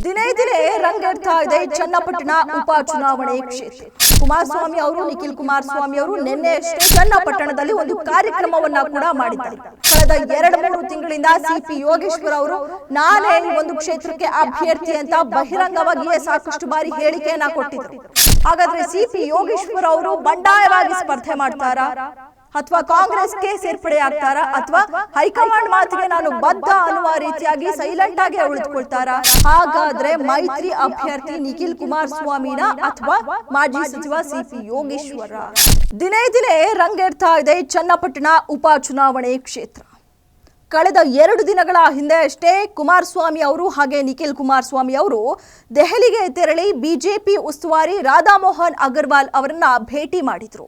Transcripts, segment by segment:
ದಿನೇ ದಿನೇ ರಂಗೇರ್ತಾ ಇದೆ ಚನ್ನಪಟ್ಟಣ ಉಪಚುನಾವಣೆ ಕ್ಷೇತ್ರ. ಕುಮಾರಸ್ವಾಮಿ ಅವರು, ನಿಖಿಲ್ ಕುಮಾರಸ್ವಾಮಿ ಅವರು ನಿನ್ನೆಯಷ್ಟೇ ಚನ್ನಪಟ್ಟಣದಲ್ಲಿ ಒಂದು ಕಾರ್ಯಕ್ರಮವನ್ನ ಕೂಡ ಮಾಡಿದ್ದಾರೆ. ಕಳೆದ 2-3 ತಿಂಗಳಿಂದ ಸಿಪಿ ಯೋಗೇಶ್ವರ್ ಅವರು ನಾನೇ ಈ ಒಂದು ಕ್ಷೇತ್ರಕ್ಕೆ ಅಭ್ಯರ್ಥಿ ಅಂತ ಬಹಿರಂಗವಾಗಿಯೇ ಸಾಕಷ್ಟು ಬಾರಿ ಹೇಳಿಕೆಯನ್ನ ಕೊಟ್ಟಿದ್ರು. ಹಾಗಾದ್ರೆ ಸಿಪಿ ಯೋಗೇಶ್ವರ್ ಅವರು ಬಂಡಾಯವಾಗಿ ಸ್ಪರ್ಧೆ ಮಾಡ್ತಾರಾ ಅಥವಾ ಕಾಂಗ್ರೆಸ್ಗೆ ಸೇರ್ಪಡೆ ಆಗ್ತಾರಾ ಅಥವಾ ಹೈಕಮಾಂಡ್ ಮಾತಿಗೆ ನಾನು ಬದ್ಧ ಅನ್ನುವ ರೀತಿಯಾಗಿ ಸೈಲೆಂಟ್ ಆಗಿ ಉಳಿದುಕೊಳ್ತಾರಾ? ಹಾಗಾದ್ರೆ ಮೈತ್ರಿ ಅಭ್ಯರ್ಥಿ ನಿಖಿಲ್ ಕುಮಾರಸ್ವಾಮಿನ ಅಥವಾ ಮಾಜಿ ಸಚಿವ ಸಿಪಿ ಯೋಗೇಶ್ವರ? ದಿನೇ ದಿನೇ ರಂಗೇರ್ತಾ ಇದೆ ಚನ್ನಪಟ್ಟಣ ಉಪಚುನಾವಣೆ ಕ್ಷೇತ್ರ. ಕಳೆದ 2 ದಿನಗಳ ಹಿಂದೆ ಅಷ್ಟೇ ಕುಮಾರಸ್ವಾಮಿ ಅವರು ಹಾಗೆ ನಿಖಿಲ್ ಕುಮಾರಸ್ವಾಮಿ ಅವರು ದೆಹಲಿಗೆ ತೆರಳಿ ಬಿಜೆಪಿ ಉಸ್ತುವಾರಿ ರಾಧಾ ಮೋಹನ್ ಅಗರ್ವಾಲ್ ಅವರನ್ನ ಭೇಟಿ ಮಾಡಿದ್ರು.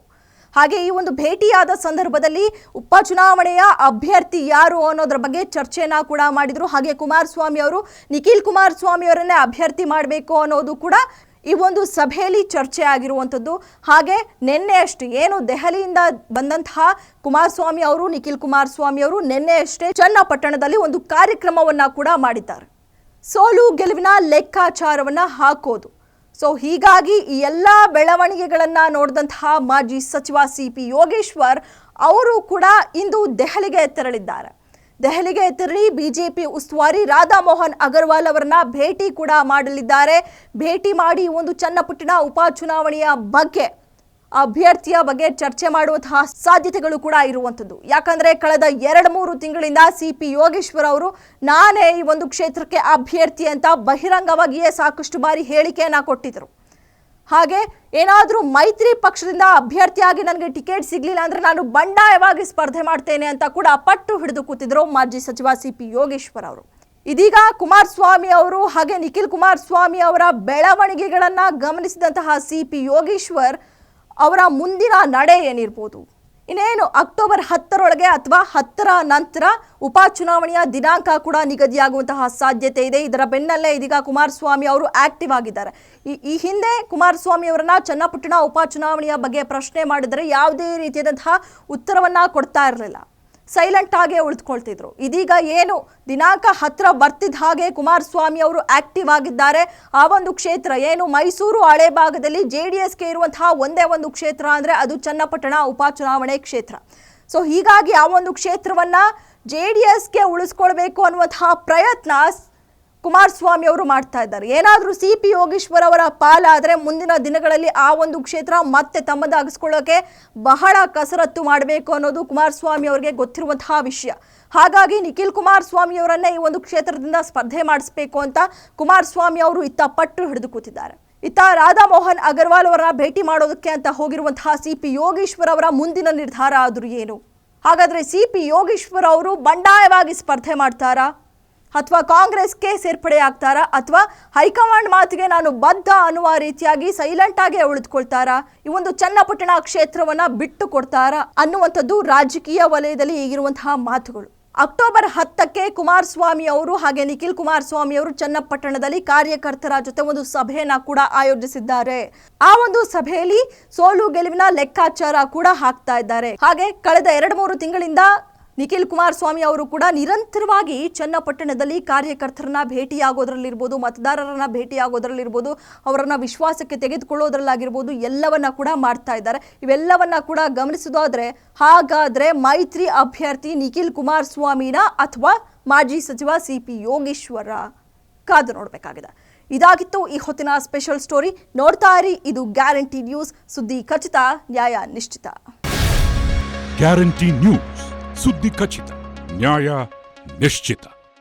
ಹಾಗೆ ಈ ಒಂದು ಭೇಟಿಯಾದ ಸಂದರ್ಭದಲ್ಲಿ ಉಪಚುನಾವಣೆಯ ಅಭ್ಯರ್ಥಿ ಯಾರು ಅನ್ನೋದ್ರ ಬಗ್ಗೆ ಚರ್ಚೆನ ಕೂಡ ಮಾಡಿದ್ರು. ಹಾಗೆ ಕುಮಾರಸ್ವಾಮಿ ಅವರು ನಿಖಿಲ್ ಕುಮಾರಸ್ವಾಮಿ ಅವರನ್ನೇ ಅಭ್ಯರ್ಥಿ ಮಾಡಬೇಕು ಅನ್ನೋದು ಕೂಡ ಈ ಒಂದು ಸಭೆಯಲ್ಲಿ ಚರ್ಚೆ ಆಗಿರುವಂಥದ್ದು. ಹಾಗೆ ನಿನ್ನೆ ಅಷ್ಟೇ ಏನು ದೆಹಲಿಯಿಂದ ಬಂದಂತಹ ಕುಮಾರಸ್ವಾಮಿ ಅವರು, ನಿಖಿಲ್ ಕುಮಾರಸ್ವಾಮಿ ಅವರು ನಿನ್ನೆ ಅಷ್ಟೇ ಚನ್ನಪಟ್ಟಣದಲ್ಲಿ ಒಂದು ಕಾರ್ಯಕ್ರಮವನ್ನ ಕೂಡ ಮಾಡಿದ್ದಾರೆ. ಸೋಲು ಗೆಲುವಿನ ಲೆಕ್ಕಾಚಾರವನ್ನ ಹಾಕೋದು. ಸೊ ಹೀಗಾಗಿ ಈ ಎಲ್ಲ ಬೆಳವಣಿಗೆಗಳನ್ನ ನೋಡಿದಂತಹ ಮಾಜಿ ಸಚಿವ ಸಿಪಿ ಯೋಗೇಶ್ವರ್ ಅವರು ಕೂಡ ಇಂದು ದೆಹಲಿಗೆ ತೆರಳಿದ್ದಾರೆ. ದೆಹಲಿಗೆ ತೆರಳಿ ಬಿಜೆಪಿ ಉಸ್ತುವಾರಿ ರಾಧಾ ಮೋಹನ್ ಅಗರ್ವಾಲ್ ಅವರನ್ನ ಭೇಟಿ ಕೂಡ ಮಾಡಲಿದ್ದಾರೆ. ಭೇಟಿ ಮಾಡಿ ಒಂದು ಚನ್ನಪಟ್ಟಣ ಉಪಚುನಾವಣೆಯ ಬಗ್ಗೆ, ಅಭ್ಯರ್ಥಿಯ ಬಗ್ಗೆ ಚರ್ಚೆ ಮಾಡುವಂತಹ ಸಾಧ್ಯತೆಗಳು ಕೂಡ ಇರುವಂಥದ್ದು. ಯಾಕಂದ್ರೆ ಕಳೆದ 2-3 ತಿಂಗಳಿಂದ ಸಿಪಿ ಯೋಗೇಶ್ವರ್ ಅವರು ನಾನೇ ಈ ಒಂದು ಕ್ಷೇತ್ರಕ್ಕೆ ಅಭ್ಯರ್ಥಿ ಅಂತ ಬಹಿರಂಗವಾಗಿಯೇ ಸಾಕಷ್ಟು ಬಾರಿ ಹೇಳಿಕೆಯನ್ನ ಕೊಟ್ಟಿದ್ರು. ಹಾಗೆ ಏನಾದರೂ ಮೈತ್ರಿ ಪಕ್ಷದಿಂದ ಅಭ್ಯರ್ಥಿಯಾಗಿ ನನಗೆ ಟಿಕೆಟ್ ಸಿಗ್ಲಿಲ್ಲ ಅಂದ್ರೆ ನಾನು ಬಂಡಾಯವಾಗಿ ಸ್ಪರ್ಧೆ ಮಾಡ್ತೇನೆ ಅಂತ ಕೂಡ ಪಟ್ಟು ಹಿಡಿದು ಕೂತಿದ್ರು ಮಾಜಿ ಸಚಿವ ಸಿಪಿ ಯೋಗೇಶ್ವರ್ ಅವರು. ಇದೀಗ ಕುಮಾರಸ್ವಾಮಿ ಅವರು ಹಾಗೆ ನಿಖಿಲ್ ಕುಮಾರಸ್ವಾಮಿ ಅವರ ಬೆಳವಣಿಗೆಗಳನ್ನ ಗಮನಿಸಿದಂತಹ ಸಿಪಿ ಯೋಗೇಶ್ವರ್ ಅವರ ಮುಂದಿನ ನಡೆ ಏನಿರ್ಬೋದು, ಇನ್ನೇನು ಅಕ್ಟೋಬರ್ 10ರೊಳಗೆ ಅಥವಾ 10ರ ನಂತರ ಉಪಚುನಾವಣೆಯ ದಿನಾಂಕ ಕೂಡ ನಿಗದಿಯಾಗುವಂತಹ ಸಾಧ್ಯತೆ ಇದೆ. ಇದರ ಬೆನ್ನಲ್ಲೇ ಇದೀಗ ಕುಮಾರಸ್ವಾಮಿ ಅವರು ಆಕ್ಟಿವ್ ಆಗಿದ್ದಾರೆ. ಈ ಹಿಂದೆ ಕುಮಾರಸ್ವಾಮಿ ಅವರನ್ನ ಚನ್ನಪಟ್ಟಣ ಉಪಚುನಾವಣೆಯ ಬಗ್ಗೆ ಪ್ರಶ್ನೆ ಮಾಡಿದರೆ ಯಾವುದೇ ರೀತಿಯಾದಂತಹ ಉತ್ತರವನ್ನ ಕೊಡ್ತಾ ಇರಲಿಲ್ಲ, ಸೈಲೆಂಟ್ ಆಗೇ ಉಳಿದುಕೊಳ್ತಿದ್ರು. ಇದೀಗ ಏನು ದಿನಾಂಕ 10 ಬರ್ತಿದ್ದ ಹಾಗೆ ಕುಮಾರಸ್ವಾಮಿ ಅವರು ಆಕ್ಟಿವ್ ಆಗಿದ್ದಾರೆ. ಆ ಒಂದು ಕ್ಷೇತ್ರ ಏನು ಮೈಸೂರು ಹಳೆ ಭಾಗದಲ್ಲಿ JDSಗೆ ಇರುವಂತಹ ಒಂದೇ ಒಂದು ಕ್ಷೇತ್ರ ಅಂದ್ರೆ ಅದು ಚನ್ನಪಟ್ಟಣ ಉಪಚುನಾವಣೆ ಕ್ಷೇತ್ರ. ಸೊ ಹೀಗಾಗಿ ಆ ಒಂದು ಕ್ಷೇತ್ರವನ್ನ JDSಗೆ ಉಳಿಸ್ಕೊಳ್ಬೇಕು ಅನ್ನುವಂತಹ ಪ್ರಯತ್ನ ಕುಮಾರಸ್ವಾಮಿ ಅವರು ಮಾಡ್ತಾ ಇದ್ದಾರೆ. ಏನಾದರೂ ಸಿಪಿ ಯೋಗೇಶ್ವರ್ ಅವರ ಪಾಲಾದರೆ ಮುಂದಿನ ದಿನಗಳಲ್ಲಿ ಆ ಒಂದು ಕ್ಷೇತ್ರ ಮತ್ತೆ ತಮ್ಮದಾಗಿಸ್ಕೊಳ್ಳೋಕೆ ಬಹಳ ಕಸರತ್ತು ಮಾಡಬೇಕು ಅನ್ನೋದು ಕುಮಾರಸ್ವಾಮಿ ಅವರಿಗೆ ಗೊತ್ತಿರುವಂತಹ ವಿಷಯ. ಹಾಗಾಗಿ ನಿಖಿಲ್ ಕುಮಾರಸ್ವಾಮಿ ಅವರನ್ನೇ ಈ ಒಂದು ಕ್ಷೇತ್ರದಿಂದ ಸ್ಪರ್ಧೆ ಮಾಡಿಸಬೇಕು ಅಂತ ಕುಮಾರಸ್ವಾಮಿ ಅವರು ಇತ್ತ ಪಟ್ಟು ಹಿಡಿದು ಕೂತಿದ್ದಾರೆ. ಇತ್ತ ರಾಧಾ ಮೋಹನ್ ಅಗರ್ವಾಲ್ ಅವರನ್ನ ಭೇಟಿ ಮಾಡೋದಕ್ಕೆ ಅಂತ ಹೋಗಿರುವಂತಹ ಸಿಪಿ ಯೋಗೇಶ್ವರ್ ಅವರ ಮುಂದಿನ ನಿರ್ಧಾರ ಆದರೂ ಏನು? ಹಾಗಾದ್ರೆ ಸಿಪಿ ಯೋಗೇಶ್ವರ್ ಅವರು ಬಂಡಾಯವಾಗಿ ಸ್ಪರ್ಧೆ ಮಾಡ್ತಾರಾ ಅಥವಾ ಕಾಂಗ್ರೆಸ್ಗೆ ಸೇರ್ಪಡೆ ಆಗ್ತಾರಾ ಅಥವಾ ಹೈಕಮಾಂಡ್ ಮಾತಿಗೆ ನಾನು ಬದ್ಧ ಅನ್ನುವ ರೀತಿಯಾಗಿ ಸೈಲೆಂಟ್ ಆಗಿ ಉಳಿದುಕೊಳ್ತಾರಾ? ಈ ಒಂದು ಚನ್ನಪಟ್ಟಣ ಕ್ಷೇತ್ರವನ್ನ ಬಿಟ್ಟು ಕೊಡ್ತಾರಾ ಅನ್ನುವಂಥದ್ದು ರಾಜಕೀಯ ವಲಯದಲ್ಲಿ ಈಗಿರುವಂತಹ ಮಾತುಗಳು. ಅಕ್ಟೋಬರ್ 10ಕ್ಕೆ ಕುಮಾರಸ್ವಾಮಿ ಅವರು ಹಾಗೆ ನಿಖಿಲ್ ಕುಮಾರಸ್ವಾಮಿ ಅವರು ಚನ್ನಪಟ್ಟಣದಲ್ಲಿ ಕಾರ್ಯಕರ್ತರ ಜೊತೆ ಒಂದು ಸಭೆಯನ್ನ ಕೂಡ ಆಯೋಜಿಸಿದ್ದಾರೆ. ಆ ಒಂದು ಸಭೆಯಲ್ಲಿ ಸೋಲು ಗೆಲುವಿನ ಲೆಕ್ಕಾಚಾರ ಕೂಡ ಹಾಕ್ತಾ ಇದ್ದಾರೆ. ಹಾಗೆ ಕಳೆದ 2-3 ತಿಂಗಳಿಂದ ನಿಖಿಲ್ ಕುಮಾರಸ್ವಾಮಿ ಅವರು ಕೂಡ ನಿರಂತರವಾಗಿ ಚನ್ನಪಟ್ಟಣದಲ್ಲಿ ಕಾರ್ಯಕರ್ತರನ್ನ ಭೇಟಿಯಾಗೋದ್ರಲ್ಲಿರ್ಬೋದು, ಮತದಾರರನ್ನ ಭೇಟಿಯಾಗೋದ್ರಲ್ಲಿರ್ಬೋದು, ಅವರನ್ನ ವಿಶ್ವಾಸಕ್ಕೆ ತೆಗೆದುಕೊಳ್ಳೋದ್ರಲ್ಲಾಗಿರ್ಬೋದು, ಎಲ್ಲವನ್ನ ಕೂಡ ಮಾಡ್ತಾ ಇದ್ದಾರೆ. ಇವೆಲ್ಲವನ್ನ ಕೂಡ ಗಮನಿಸೋದಾದ್ರೆ ಹಾಗಾದ್ರೆ ಮೈತ್ರಿ ಅಭ್ಯರ್ಥಿ ನಿಖಿಲ್ ಕುಮಾರಸ್ವಾಮಿನ ಅಥವಾ ಮಾಜಿ ಸಚಿವ ಸಿಪಿ ಯೋಗೇಶ್ವರ? ಕಾದು ನೋಡಬೇಕಾಗಿದೆ. ಇದಾಗಿತ್ತು ಈ ಹೊತ್ತಿನ ಸ್ಪೆಷಲ್ ಸ್ಟೋರಿ. ನೋಡ್ತಾ ಇರಿ, ಇದು ಗ್ಯಾರಂಟಿ ನ್ಯೂಸ್. ಸುದ್ದಿ ಖಚಿತ, ನ್ಯಾಯ ನಿಶ್ಚಿತ. ಗ್ಯಾರಂಟಿ ನ್ಯೂಸ್, ಸುದ್ದಿ ಖಚಿತ, ನ್ಯಾಯ ನಿಶ್ಚಿತ.